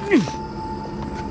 Yeah.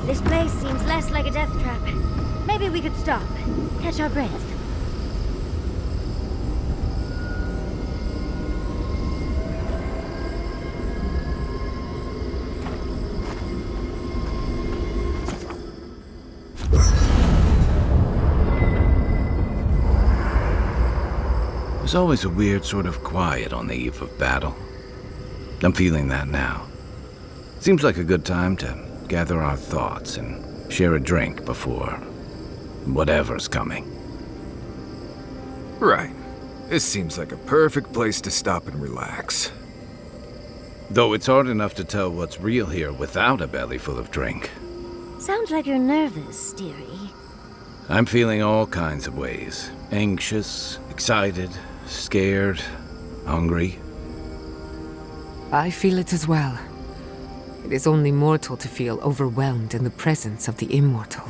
This place seems less like a death trap. Maybe we could stop, catch our breath. There's always a weird sort of quiet on the eve of battle. I'm feeling that now. Seems like a good time to gather our thoughts and share a drink before whatever's coming. Right. This seems like a perfect place to stop and relax. Though it's hard enough to tell what's real here without a belly full of drink. Sounds like you're nervous, dearie. I'm feeling all kinds of ways. Anxious, excited, scared, hungry. I feel it as well. It is only mortal to feel overwhelmed in the presence of the immortal.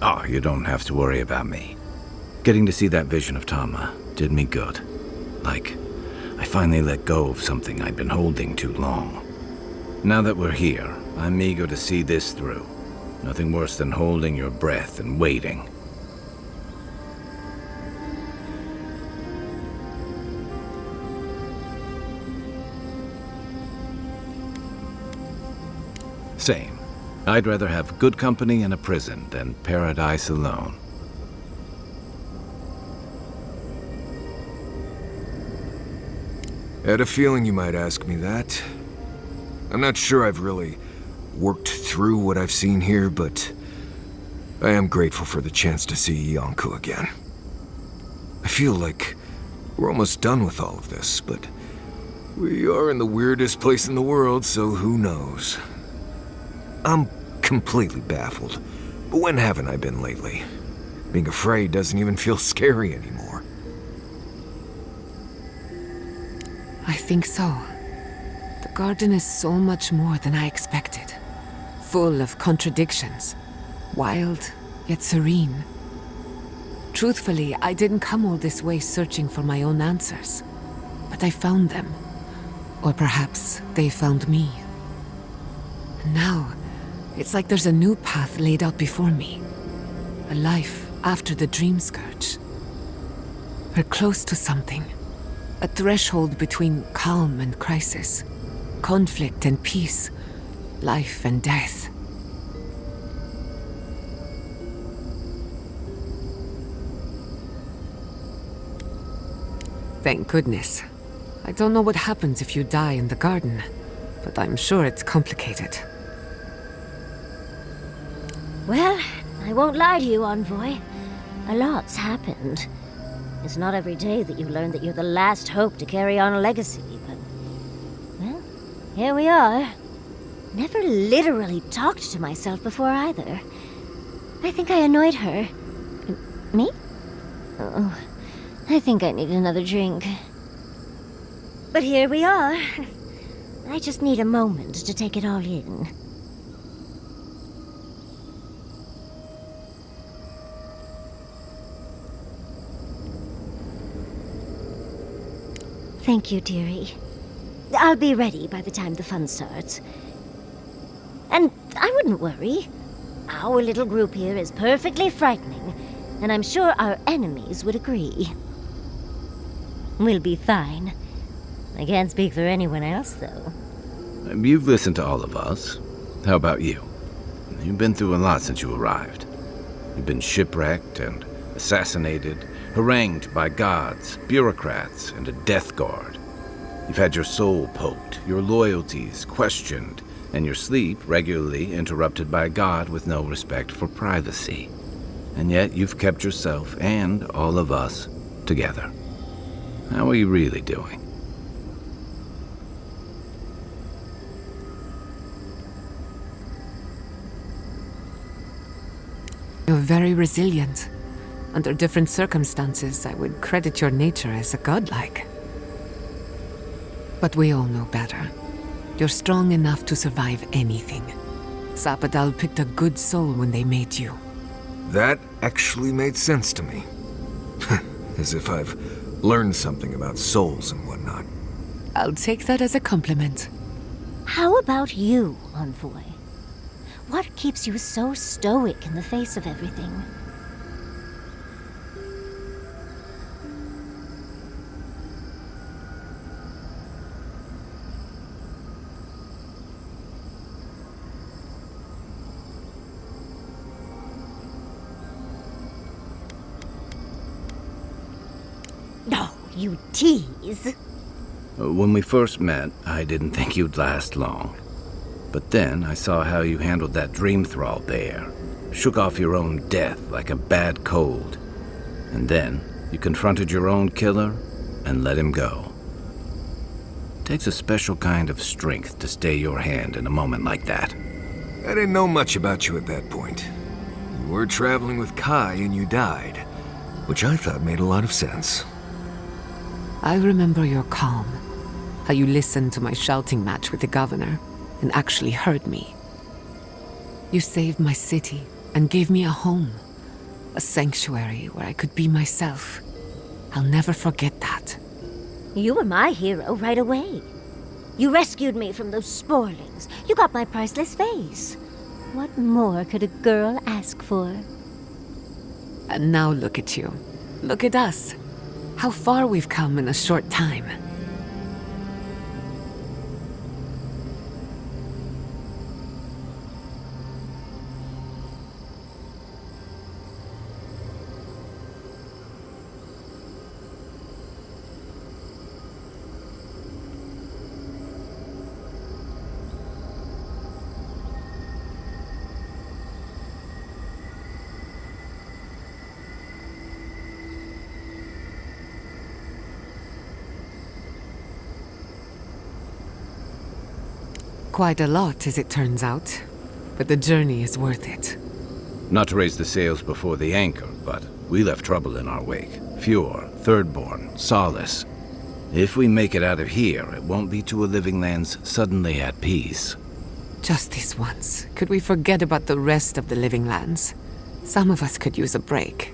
Oh, you don't have to worry about me. Getting to see that vision of Tama did me good. Like, I finally let go of something I'd been holding too long. Now that we're here, I'm eager to see this through. Nothing worse than holding your breath and waiting. Same. I'd rather have good company in a prison than paradise alone. Had a feeling you might ask me that. I'm not sure I've really worked through what I've seen here, but I am grateful for the chance to see Yonku again. I feel like we're almost done with all of this, but we are in the weirdest place in the world, so who knows? I'm completely baffled, but when haven't I been lately? Being afraid doesn't even feel scary anymore. I think so. The garden is so much more than I expected. Full of contradictions. Wild, yet serene. Truthfully, I didn't come all this way searching for my own answers. But I found them. Or perhaps they found me. And now, it's like there's a new path laid out before me. A life after the dream scourge. We're close to something. A threshold between calm and crisis. Conflict and peace. Life and death. Thank goodness. I don't know what happens if you die in the garden, but I'm sure it's complicated. Well, I won't lie to you, Envoy. A lot's happened. It's not every day that you learn that you're the last hope to carry on a legacy, but... well, here we are. Never literally talked to myself before either. I think I annoyed her. Me? Oh, I think I need another drink. But here we are. I just need a moment to take it all in. Thank you, dearie. I'll be ready by the time the fun starts. And I wouldn't worry. Our little group here is perfectly frightening, and I'm sure our enemies would agree. We'll be fine. I can't speak for anyone else, though. You've listened to all of us. How about you? You've been through a lot since you arrived. You've been shipwrecked and assassinated, harangued by gods, bureaucrats, and a death guard. You've had your soul poked, your loyalties questioned, and your sleep regularly interrupted by a god with no respect for privacy. And yet you've kept yourself and all of us together. How are you really doing? You're very resilient. Under different circumstances, I would credit your nature as a godlike. But we all know better. You're strong enough to survive anything. Zapadal picked a good soul when they made you. That actually made sense to me. as if I've learned something about souls and whatnot. I'll take that as a compliment. How about you, Envoy? What keeps you so stoic in the face of everything? No, you tease. When we first met, I didn't think you'd last long. But then I saw how you handled that dream thrall there. Shook off your own death like a bad cold. And then you confronted your own killer and let him go. It takes a special kind of strength to stay your hand in a moment like that. I didn't know much about you at that point. You were traveling with Kai and you died, which I thought made a lot of sense. I remember your calm. How you listened to my shouting match with the governor and actually heard me. You saved my city and gave me a home. A sanctuary where I could be myself. I'll never forget that. You were my hero right away. You rescued me from those sporlings. You got my priceless face. What more could a girl ask for? And now look at you. Look at us. How far we've come in a short time. Quite a lot, as it turns out. But the journey is worth it. Not to raise the sails before the anchor, but we left trouble in our wake. Fjord, Thirdborn, Solace. If we make it out of here, it won't be to a living lands suddenly at peace. Just this once. Could we forget about the rest of the living lands? Some of us could use a break.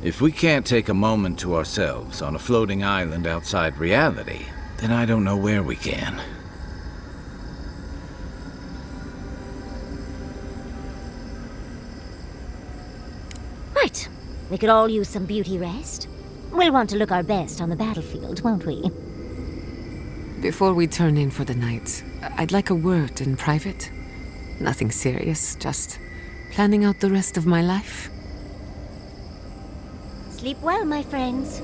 If we can't take a moment to ourselves on a floating island outside reality, then I don't know where we can. Right. We could all use some beauty rest. We'll want to look our best on the battlefield, won't we? Before we turn in for the night, I'd like a word in private. Nothing serious, just planning out the rest of my life. Sleep well, my friends.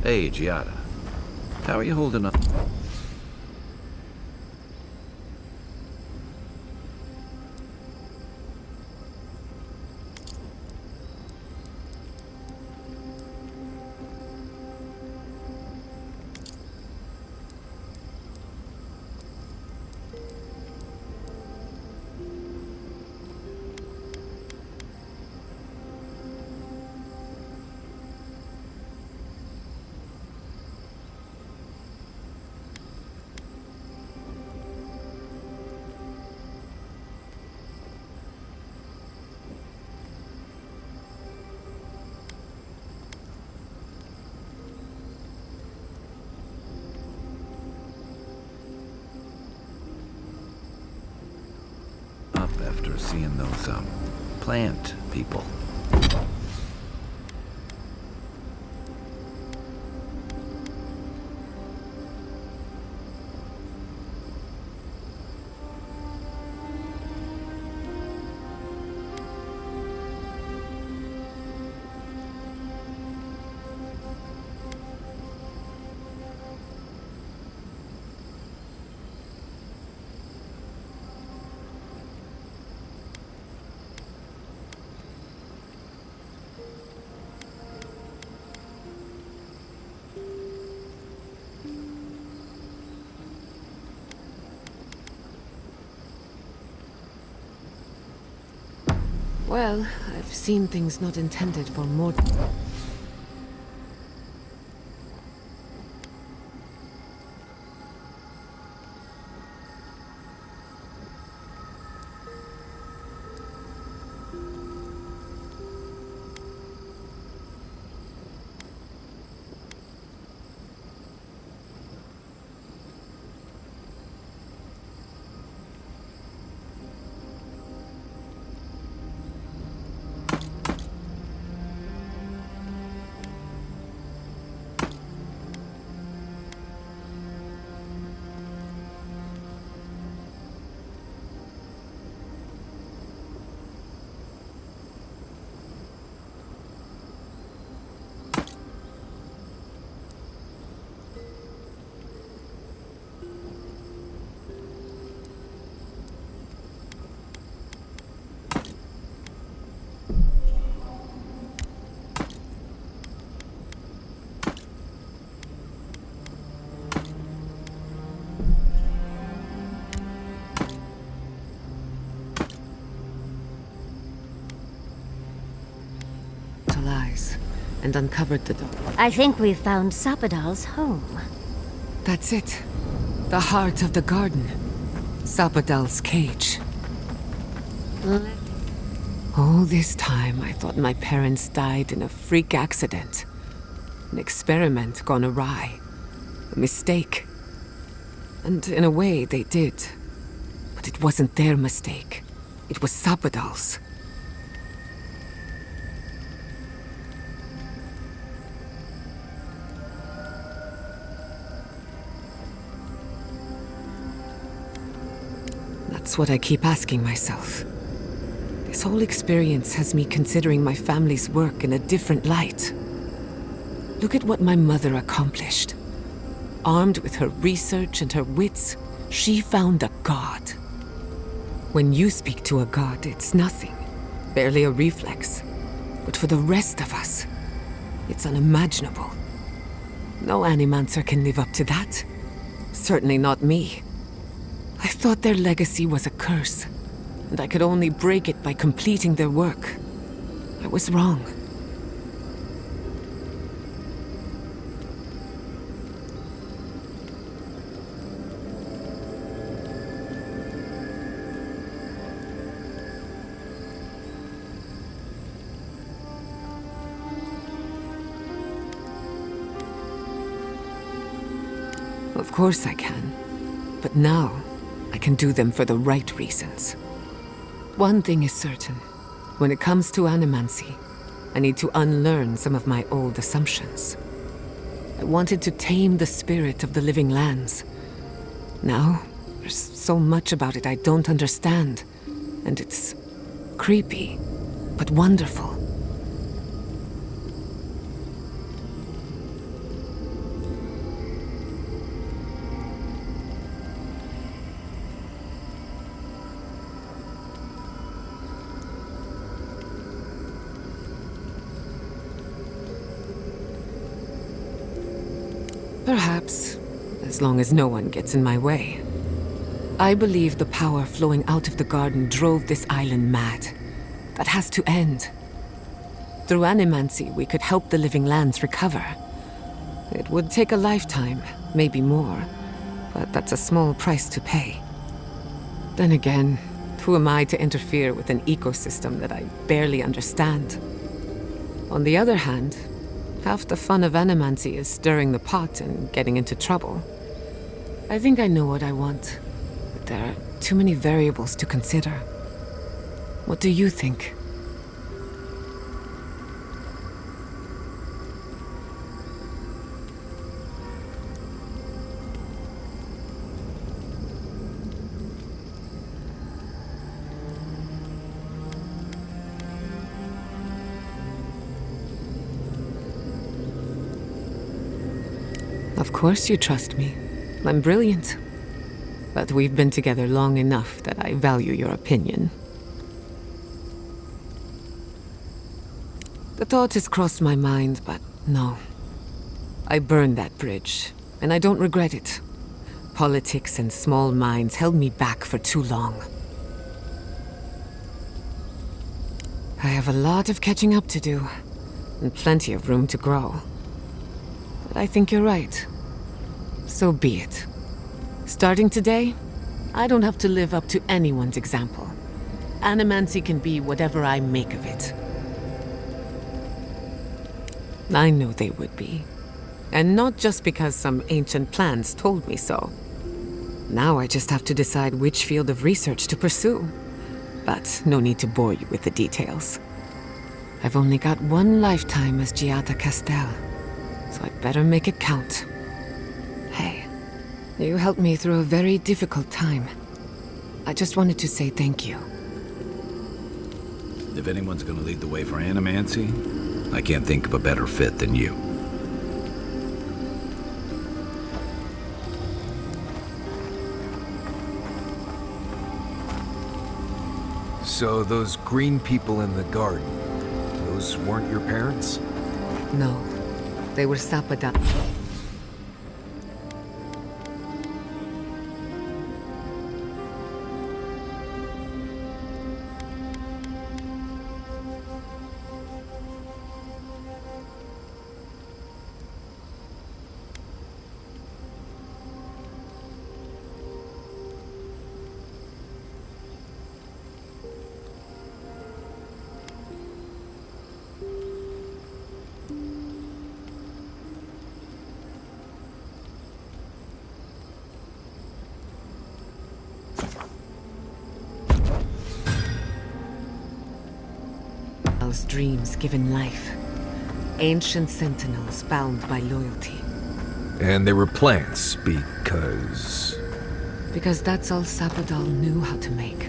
Hey, Giada. How are you holding up? Up after seeing those, plant people. Well, I've seen things not intended for more. Eyes and uncovered the door. I think we've found Sapadal's home. That's it. The heart of the garden. Sapadal's cage. All this time, I thought my parents died in a freak accident. An experiment gone awry. A mistake. And in a way, they did. But it wasn't their mistake. It was Sapadal's. That's what I keep asking myself. This whole experience has me considering my family's work in a different light. Look at what my mother accomplished. Armed with her research and her wits, she found a god. When you speak to a god, it's nothing. Barely a reflex. But for the rest of us, it's unimaginable. No animancer can live up to that. Certainly not me. I thought their legacy was a curse, and I could only break it by completing their work. I was wrong. Of course I can, but now I can do them for the right reasons. One thing is certain. When it comes to animancy, I need to unlearn some of my old assumptions. I wanted to tame the spirit of the living lands. Now, there's so much about it I don't understand, and it's creepy, but wonderful. Perhaps, as long as no one gets in my way. I believe the power flowing out of the garden drove this island mad. That has to end. Through animancy, we could help the living lands recover. It would take a lifetime, maybe more, but that's a small price to pay. Then again, who am I to interfere with an ecosystem that I barely understand? On the other hand, half the fun of animancy is stirring the pot and getting into trouble. I think I know what I want, but there are too many variables to consider. What do you think? Of course you trust me. I'm brilliant. But we've been together long enough that I value your opinion. The thought has crossed my mind, but no. I burned that bridge, and I don't regret it. Politics and small minds held me back for too long. I have a lot of catching up to do, and plenty of room to grow. But I think you're right. So be it. Starting today, I don't have to live up to anyone's example. Animancy can be whatever I make of it. I know they would be. And not just because some ancient plans told me so. Now I just have to decide which field of research to pursue. But no need to bore you with the details. I've only got one lifetime as Giada Castel, so I'd better make it count. Hey, you helped me through a very difficult time. I just wanted to say thank you. If anyone's gonna lead the way for animancy, I can't think of a better fit than you. So those green people in the garden, those weren't your parents? No, they were Sapada. Dreams given life. Ancient sentinels bound by loyalty. And they were plants because... Because that's all Sapadal knew how to make.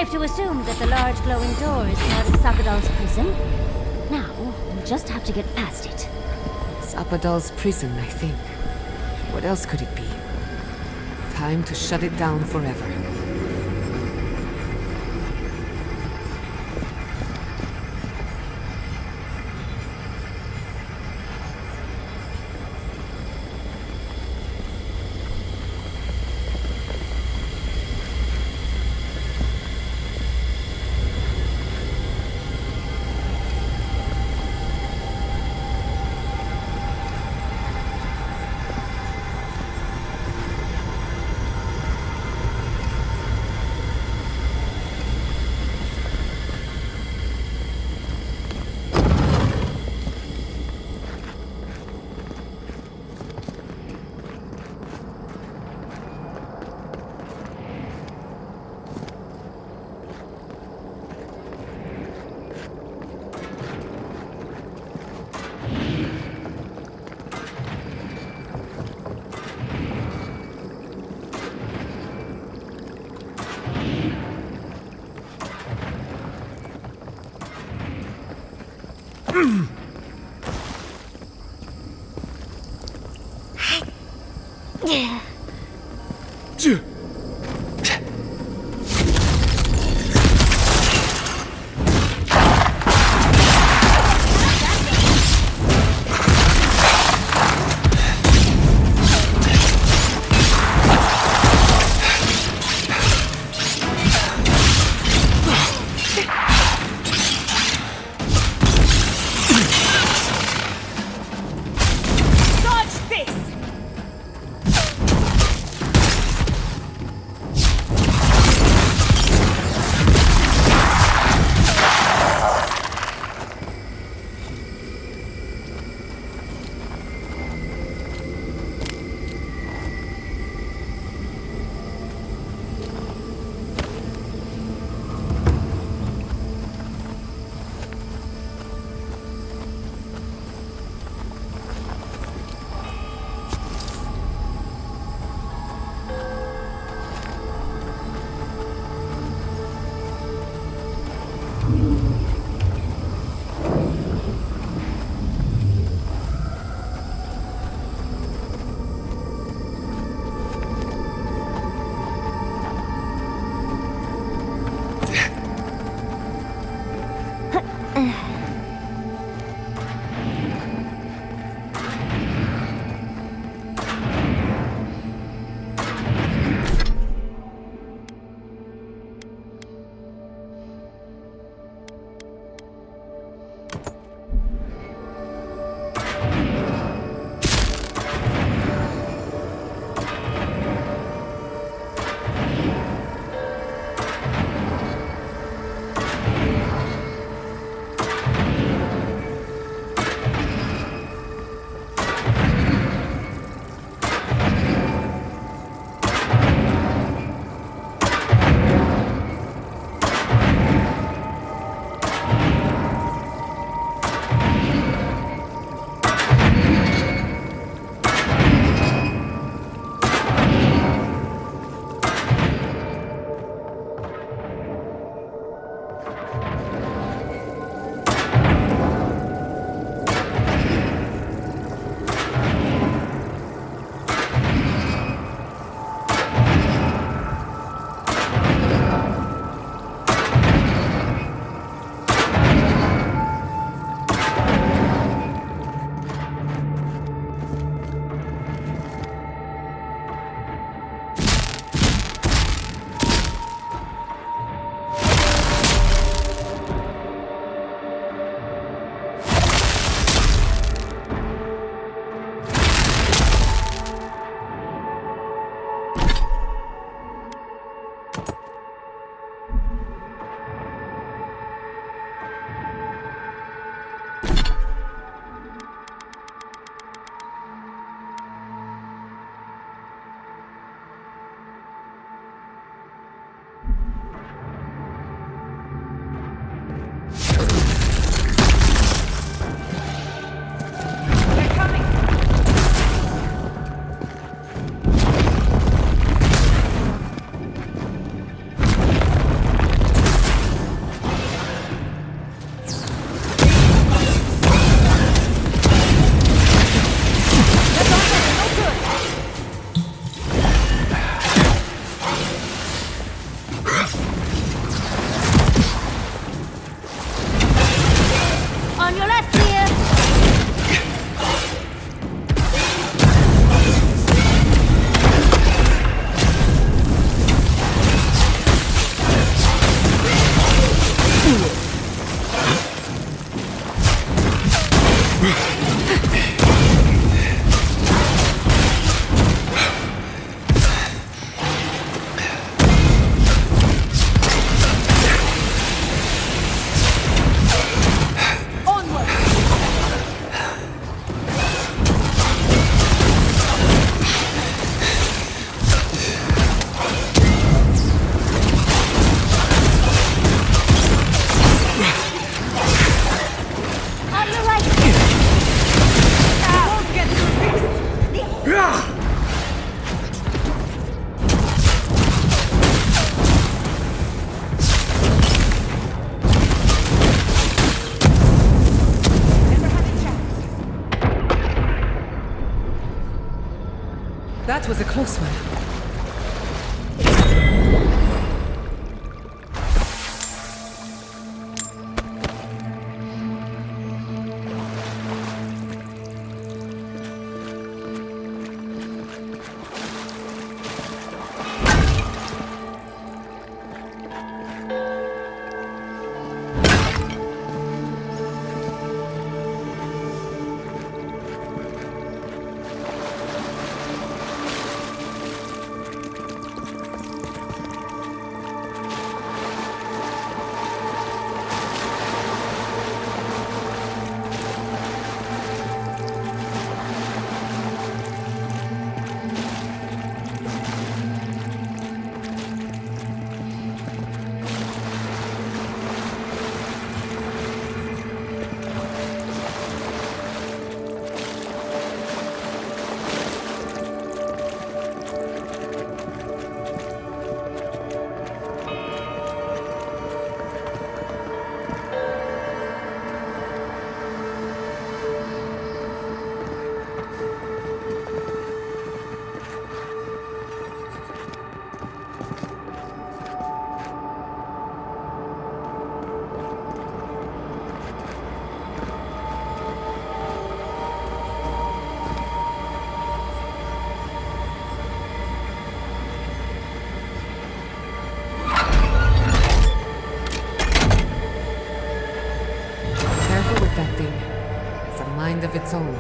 safe to assume that the large glowing door is part of Sakadal's prison. Now, we'll just have to get past it. Sapadal's prison, I think. What else could it be? Time to shut it down forever. That was a close one. That thing has a mind of its own.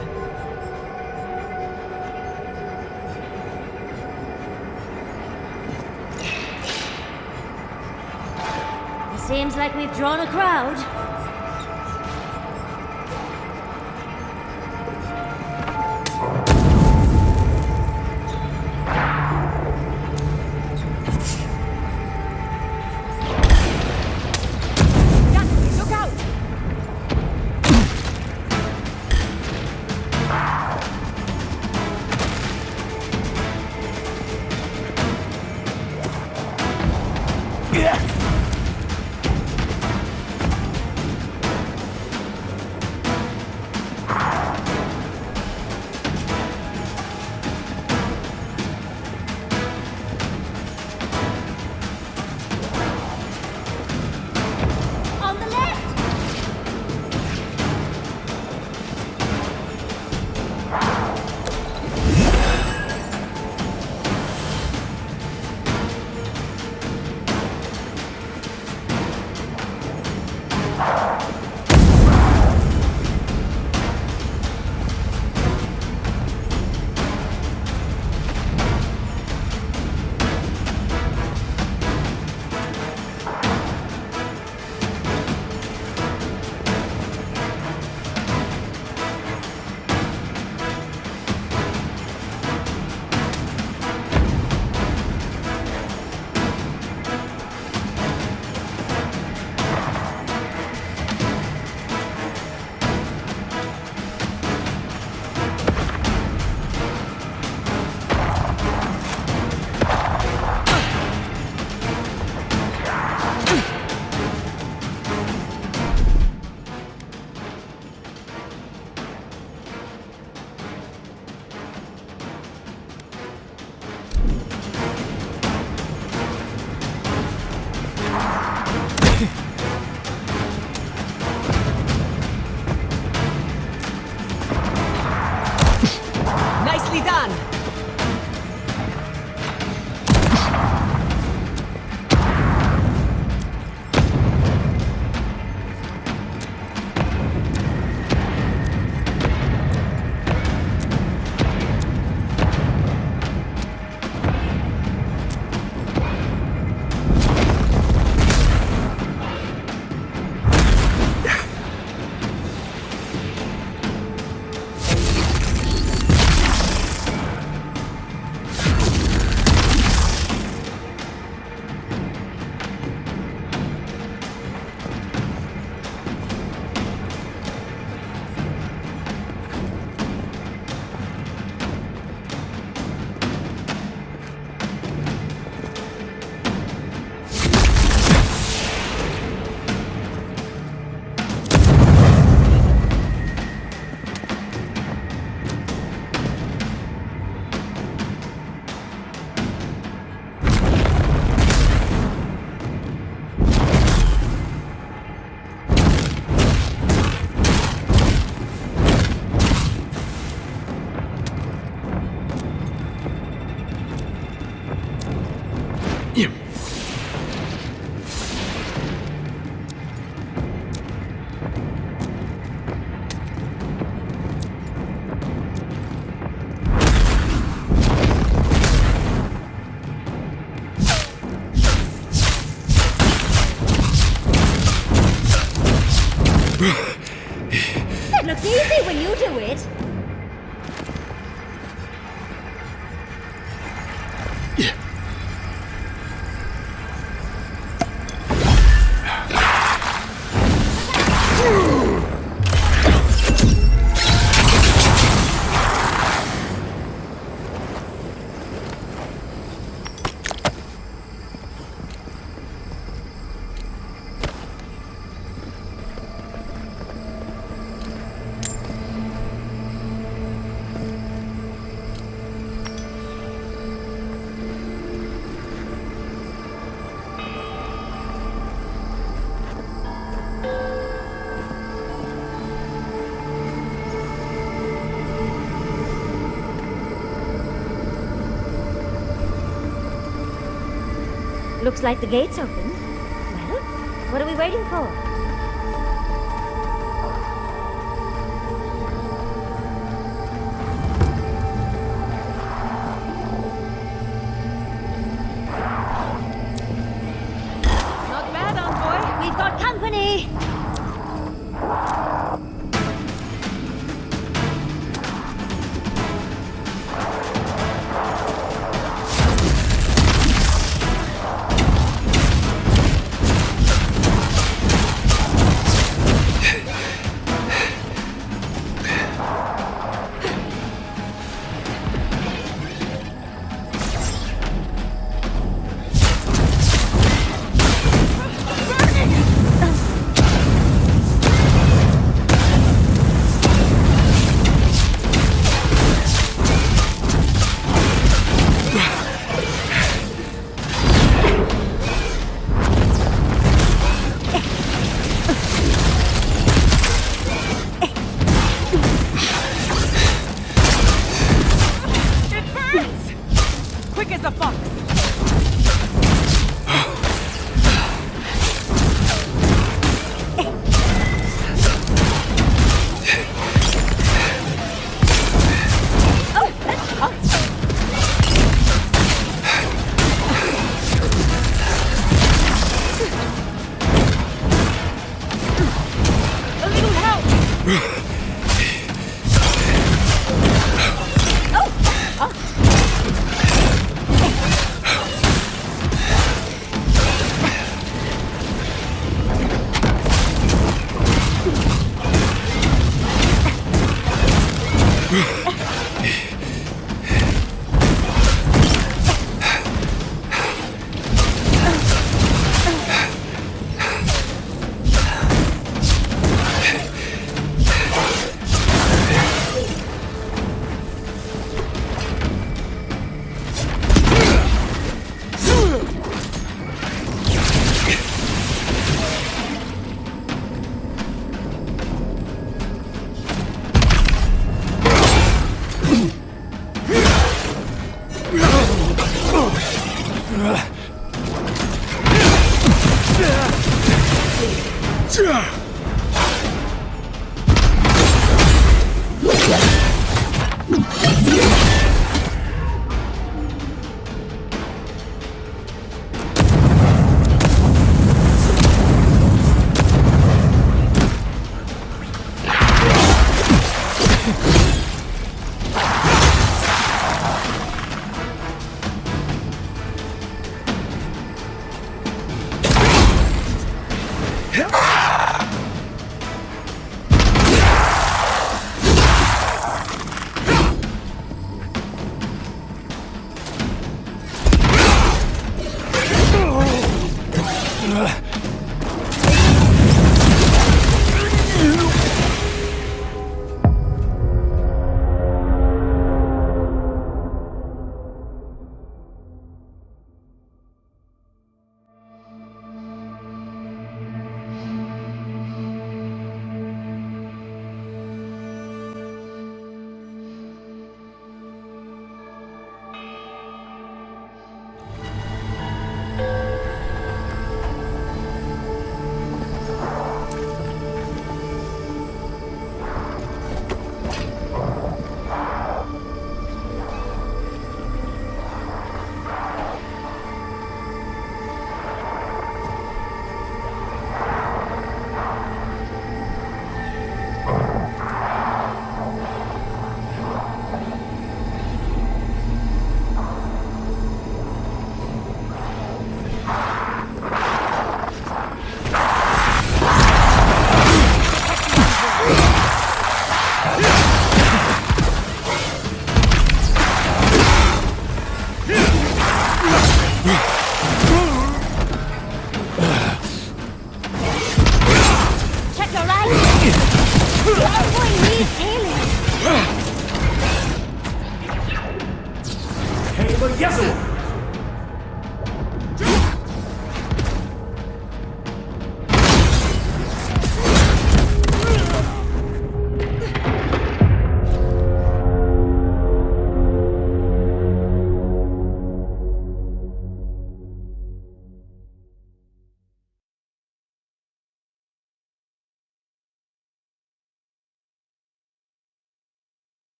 It seems like we've drawn a crowd. Look out! It looks easy when you do it. Looks like the gate's open. Well, what are we waiting for? Not bad, Envoy. We've got company! Quick as a fox. A little help.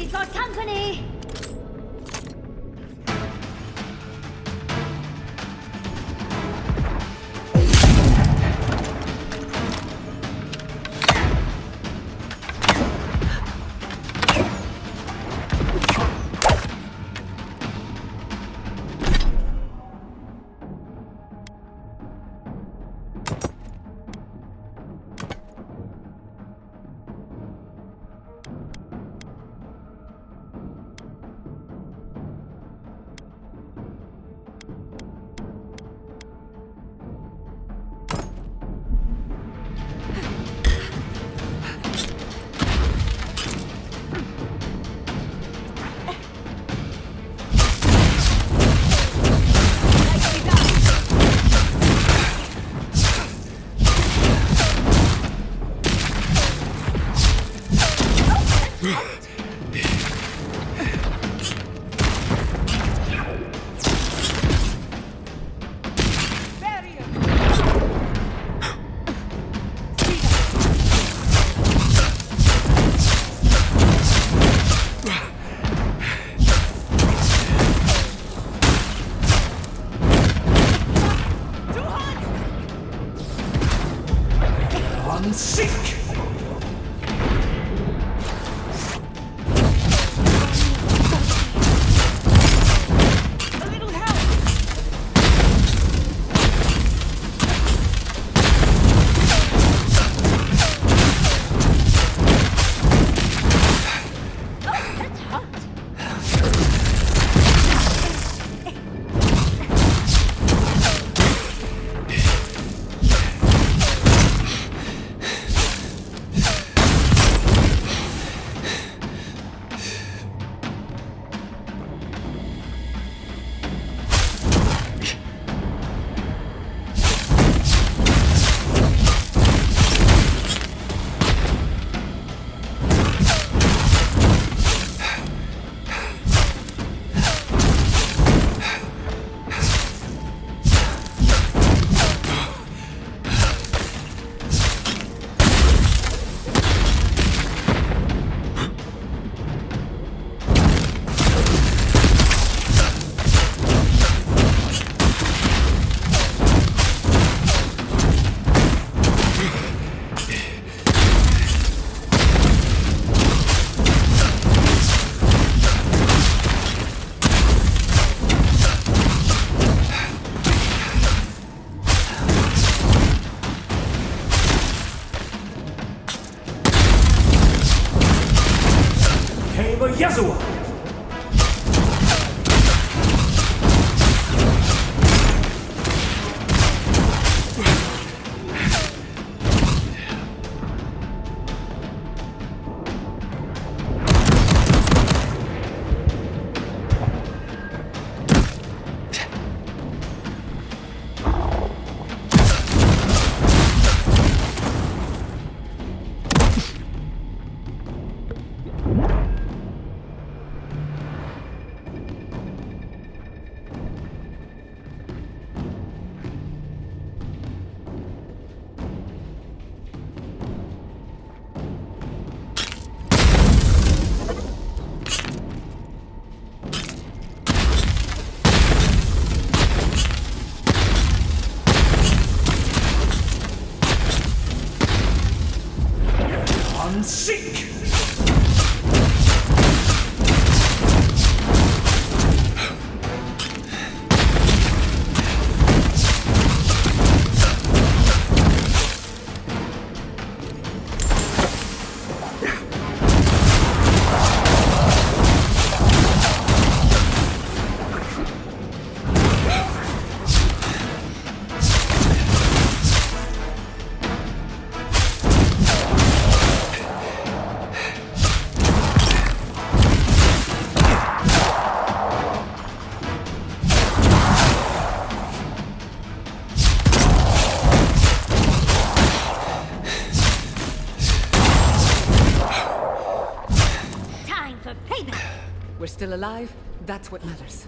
We've got company! still alive, that's what matters.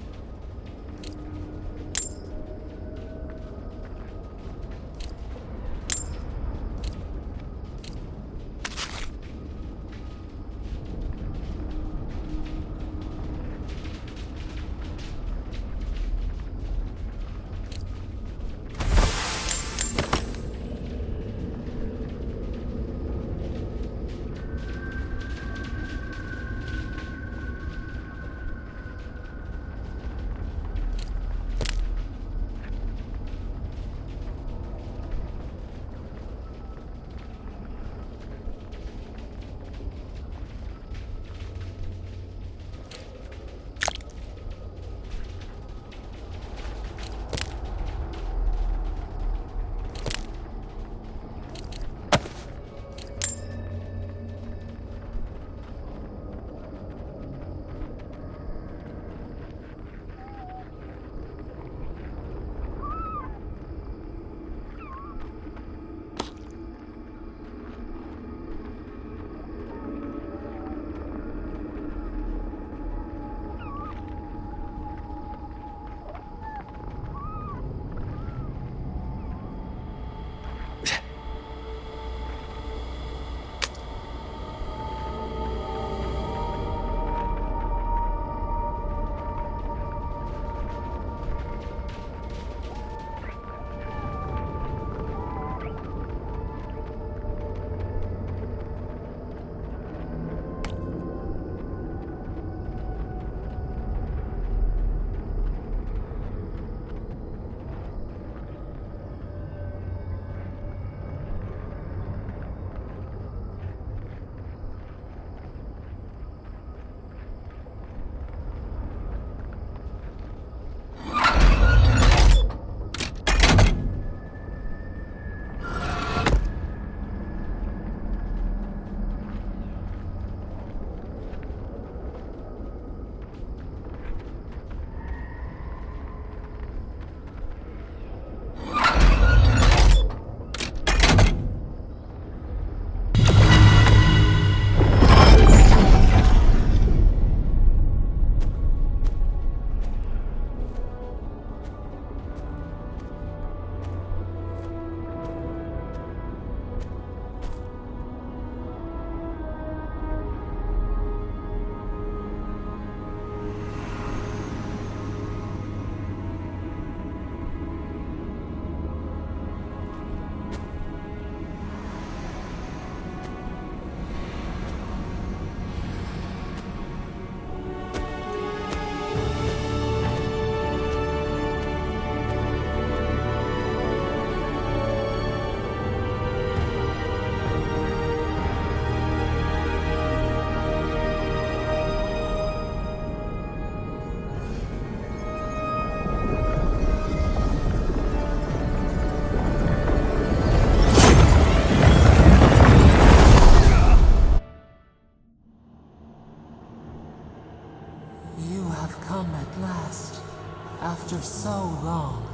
After so long.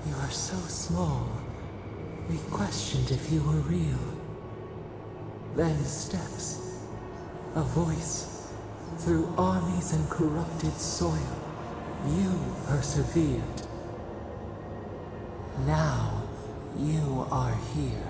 You are so small. We questioned if you were real. Then steps. A voice. Through armies and corrupted soil. You persevered. Now, you are here.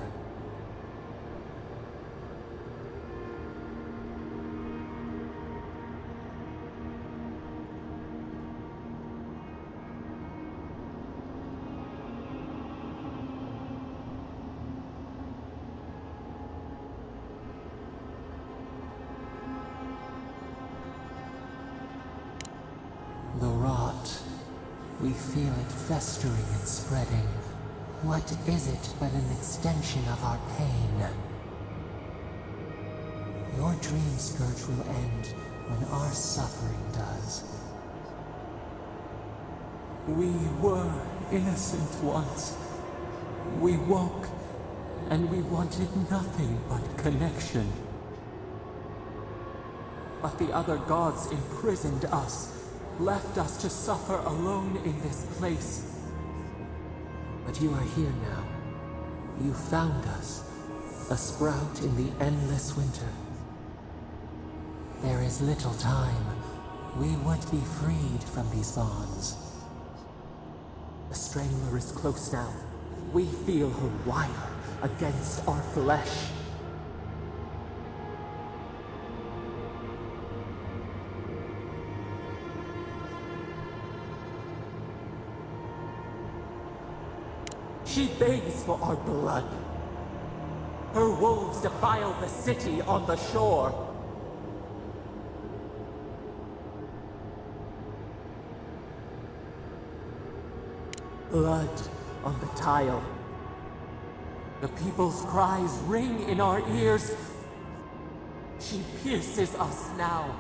The rot. We feel it festering and spreading. What is it but an extension of our pain? Your dream scourge will end when our suffering does. We were innocent once. We woke, and we wanted nothing but connection. But the other gods imprisoned us, left us to suffer alone in this place. But you are here now. You found us, a sprout in the endless winter. There is little time. We would be freed from these bonds. The Strangler is close now. We feel her wire against our flesh. She begs for our blood. Her wolves defile the city on the shore. Blood on the tile. The people's cries ring in our ears. She pierces us now.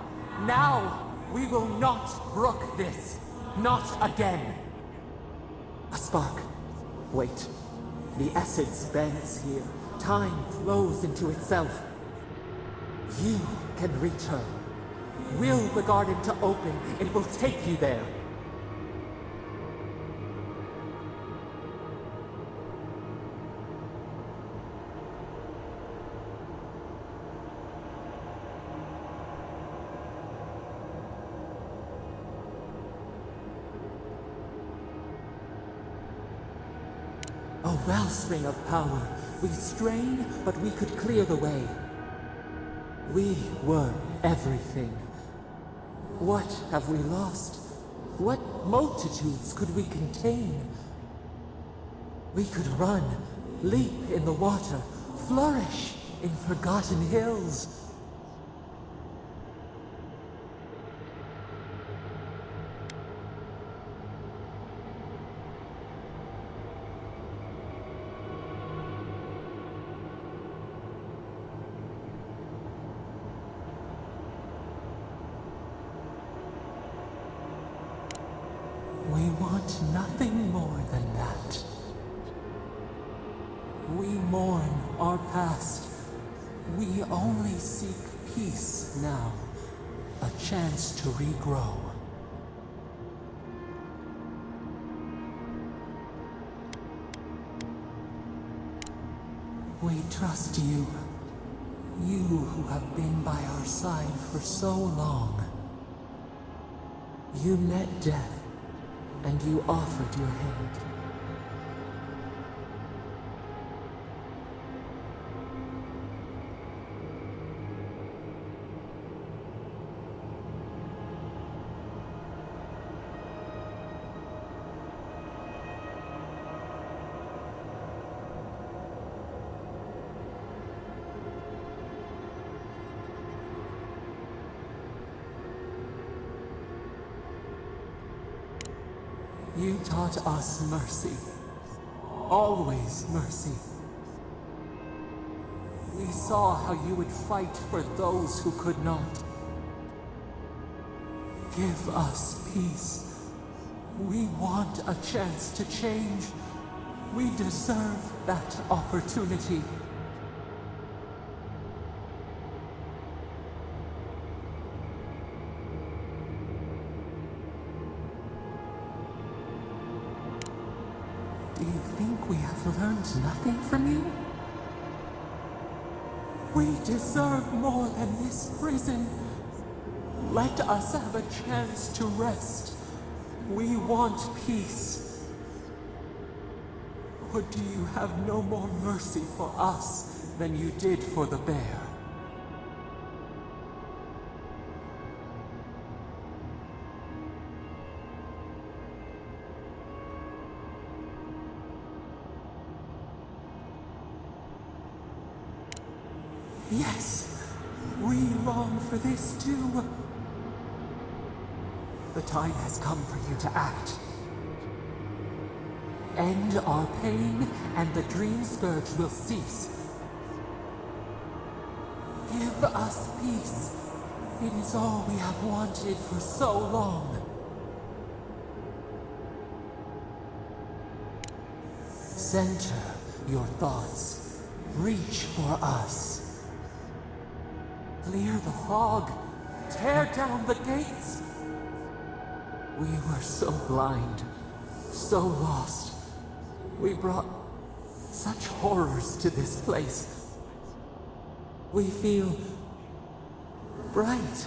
Now we will not brook this. Not again. A spark. Wait. The essence bends here. Time flows into itself. You can reach her. Will the garden to open. It will take you there. A wellspring of power. We strain, but we could clear the way. We were everything. What have we lost? What multitudes could we contain? We could run, leap in the water, flourish in forgotten hills. We want nothing more than that. We mourn our past. We only seek peace now. A chance to regrow. We trust you. You who have been by our side for so long. You met death. And you offered your hand. You taught us mercy. Always mercy. We saw how you would fight for those who could not. Give us peace. We want a chance to change. We deserve that opportunity. Do you think we have learned nothing from you? We deserve more than this prison. Let us have a chance to rest. We want peace. Or do you have no more mercy for us than you did for the bear? Yes, we long for this too. The time has come for you to act. End our pain, and the dream scourge will cease. Give us peace. It is all we have wanted for so long. Center your thoughts. Reach for us. Clear the fog. Tear down the gates. We were so blind, so lost. We brought such horrors to this place. We feel bright.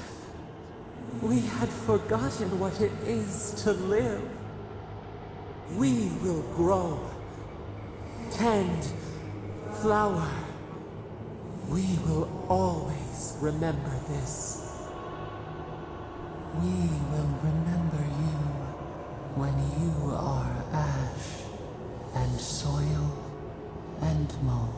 We had forgotten what it is to live. We will grow, tend, flower. We will always remember this. We will remember you when you are ash and soil and mulch.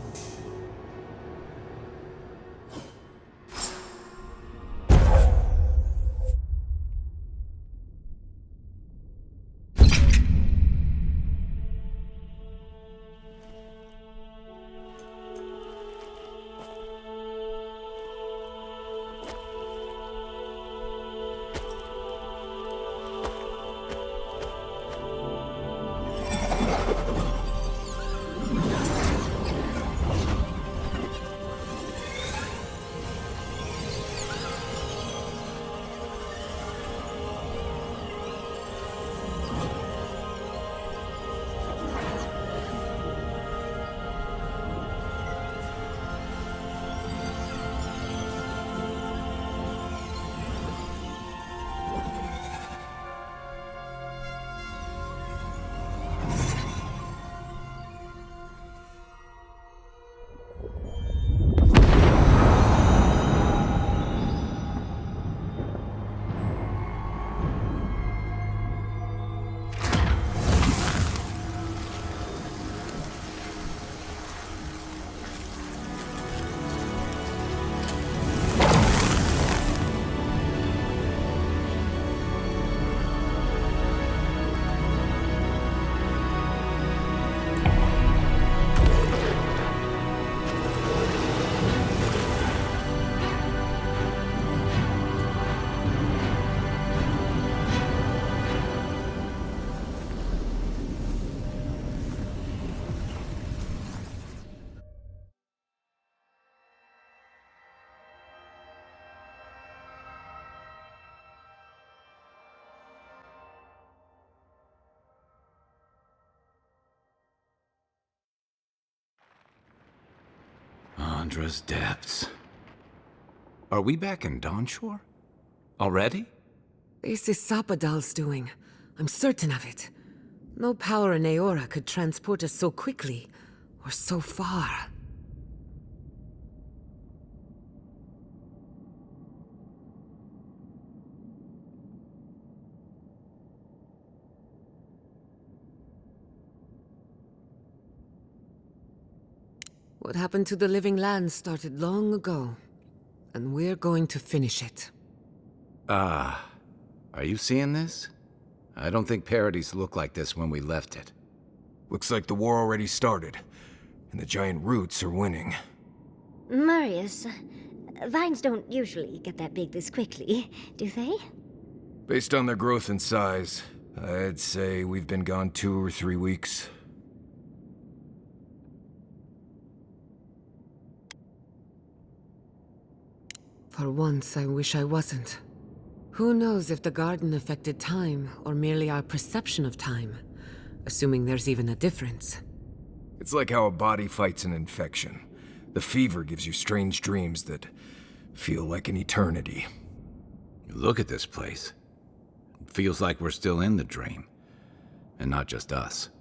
Andra's depths. Are we back in Dawnshore? Already? This is Sapadal's doing. I'm certain of it. No power in Aora could transport us so quickly, or so far. What happened to the living land started long ago, and we're going to finish it. Are you seeing this? I don't think Paradise looked like this when we left it. Looks like the war already started, and the giant roots are winning. Marius, vines don't usually get that big this quickly, do they? Based on their growth and size, I'd say we've been gone 2 or 3 weeks. For once, I wish I wasn't. Who knows if the garden affected time, or merely our perception of time? Assuming there's even a difference. It's like how a body fights an infection. The fever gives you strange dreams that feel like an eternity. Look at this place. It feels like we're still in the dream. And not just us.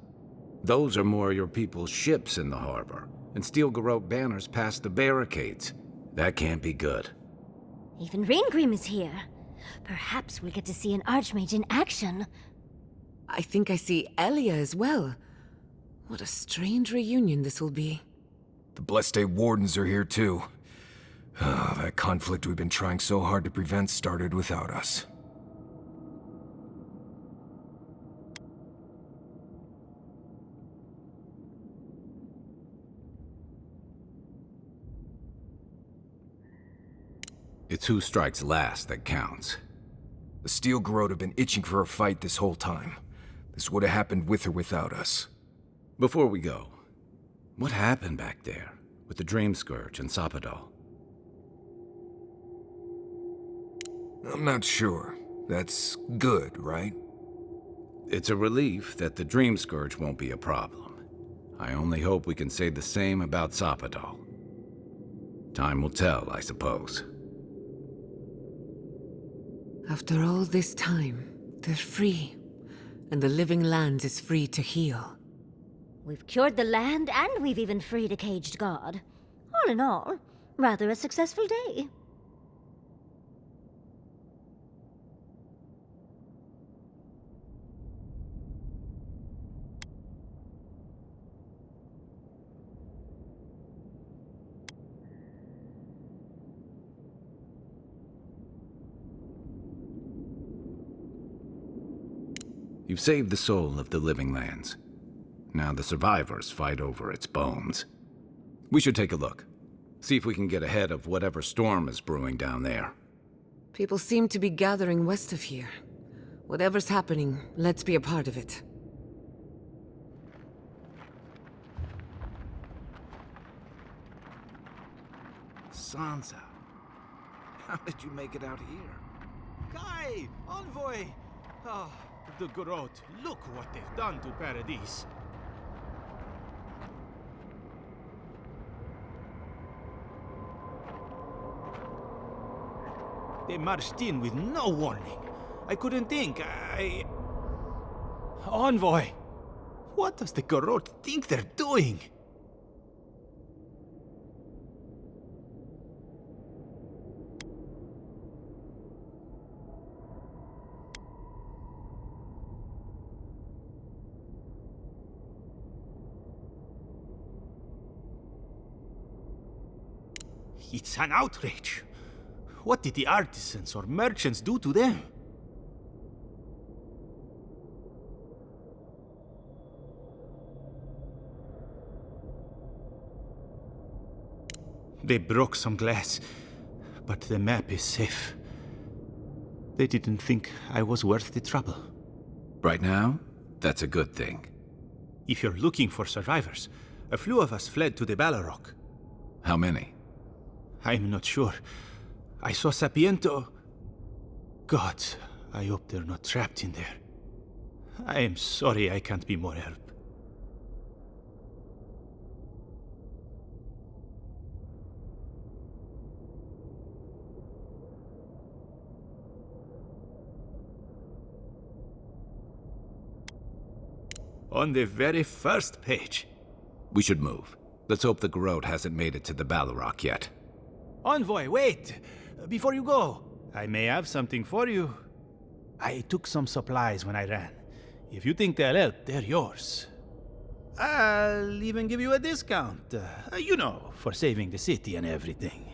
Those are more your people's ships in the harbor, and steel garrote banners past the barricades. That can't be good. Even Reingrim is here. Perhaps we'll get to see an Archmage in action. I think I see Elia as well. What a strange reunion this will be. The Blessed Wardens are here too. That conflict we've been trying so hard to prevent started without us. It's who strikes last that counts. The Steel Garrote have been itching for a fight this whole time. This would have happened with or without us. Before we go, what happened back there with the Dream Scourge and Sapadal? I'm not sure. That's good, right? It's a relief that the Dream Scourge won't be a problem. I only hope we can say the same about Sapadal. Time will tell, I suppose. After all this time, they're free. And the living land is free to heal. We've cured the land, and we've even freed a caged god. All in all, rather a successful day. You've saved the soul of the living lands. Now the survivors fight over its bones. We should take a look. See if we can get ahead of whatever storm is brewing down there. People seem to be gathering west of here. Whatever's happening, let's be a part of it. Sansa, how did you make it out here? Guy! Envoy! Ah, the Grot. Look what they've done to Paradise. They marched in with no warning. I couldn't think. Envoy! What does the Garrote think they're doing? It's an outrage. What did the artisans or merchants do to them? They broke some glass, but the map is safe. They didn't think I was worth the trouble. Right now, that's a good thing. If you're looking for survivors, a few of us fled to the Balrog. How many? I'm not sure. I saw Sapiento. Gods, I hope they're not trapped in there. I am sorry I can't be more help. On the very first page. We should move. Let's hope the Garrote hasn't made it to the Balrog yet. Envoy, wait! Before you go, I may have something for you. I took some supplies when I ran. If you think they'll help, they're yours. I'll even give you a discount. You know, for saving the city and everything.